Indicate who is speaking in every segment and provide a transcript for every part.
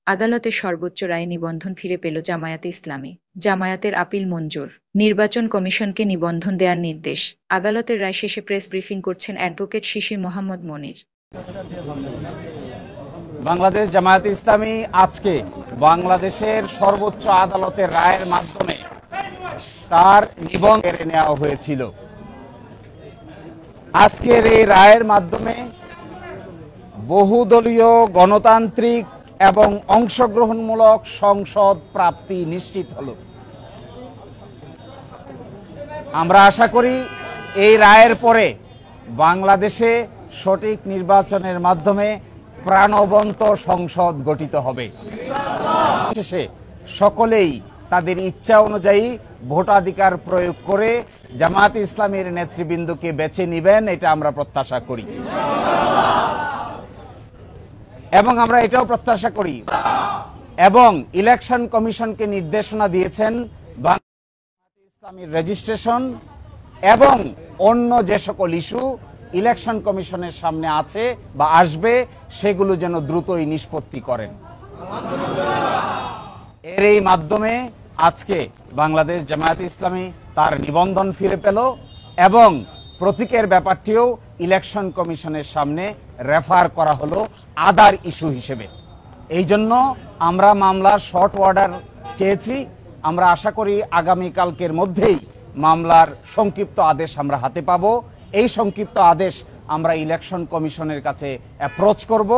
Speaker 1: আদালতের সর্বোচ্চ রায়ে নিবন্ধন ফিরে পেল জামায়াতে ইসলামী। জামায়াতের আপিল মঞ্জুর। নির্বাচন কমিশনকে নিবন্ধন দেওয়ার নির্দেশ। আদালতের রায় শেষে প্রেস ব্রিফিং করছেন অ্যাডভোকেট শিশির মোহাম্মদ মনির।
Speaker 2: বাংলাদেশ জামায়াতে ইসলামী আজকে বাংলাদেশের সর্বোচ্চ আদালতের রায়ের মাধ্যমে তার নিবন্ধন কেড়ে নেওয়া হয়েছিল। আজকের এই রায়ের মাধ্যমে বহুদলীয় গণতান্ত্রিক এবং অংশগ্রহণমূলক সংসদ প্রাপ্তি নিশ্চিত হল। আমরা আশা করি এই রায়ের পরে বাংলাদেশে সঠিক নির্বাচনের মাধ্যমে প্রাণবন্ত সংসদ গঠিত হবে। শেষে সকলেই তাদের ইচ্ছা অনুযায়ী ভোটাধিকার প্রয়োগ করে জামায়াতে ইসলামীর নেতৃবৃন্দকে বেছে নিবেন, এটা আমরা প্রত্যাশা করি। এবং আমরা এটাও প্রত্যাশা করি এবং ইলেকশন কমিশনকে নির্দেশনা দিয়েছেন জামায়াতে ইসলামীর রেজিস্ট্রেশন এবং অন্য যে সকল ইস্যু ইলেকশন কমিশনের সামনে আছে বা আসবে সেগুলো যেন দ্রুতই নিষ্পত্তি করেন। এর এই মাধ্যমে আজকে বাংলাদেশ জামায়াতে ইসলামী তার নিবন্ধন ফিরে পেল এবং প্রতীকের ব্যাপারটিও ইলেকশন কমিশনের সামনে রেফার করা হলো আদার ইস্যু হিসেবে। এই জন্য আমরা মামলার শর্ট অর্ডার চেয়েছি। আমরা আশা করি আগামীকালকের মধ্যেই মামলার সংক্ষিপ্ত আদেশ আমরা হাতে পাবো। এই সংক্ষিপ্ত আদেশ আমরা ইলেকশন কমিশনের কাছে অ্যাপ্রোচ করব।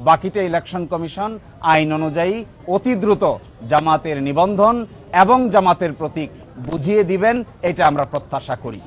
Speaker 2: বাকিটা ইলেকশন কমিশন আইন অনুযায়ী অতি দ্রুত জামাতের নিবন্ধন এবং জামাতের প্রতীক বুঝিয়ে দিবেন, এটা আমরা প্রত্যাশা করি।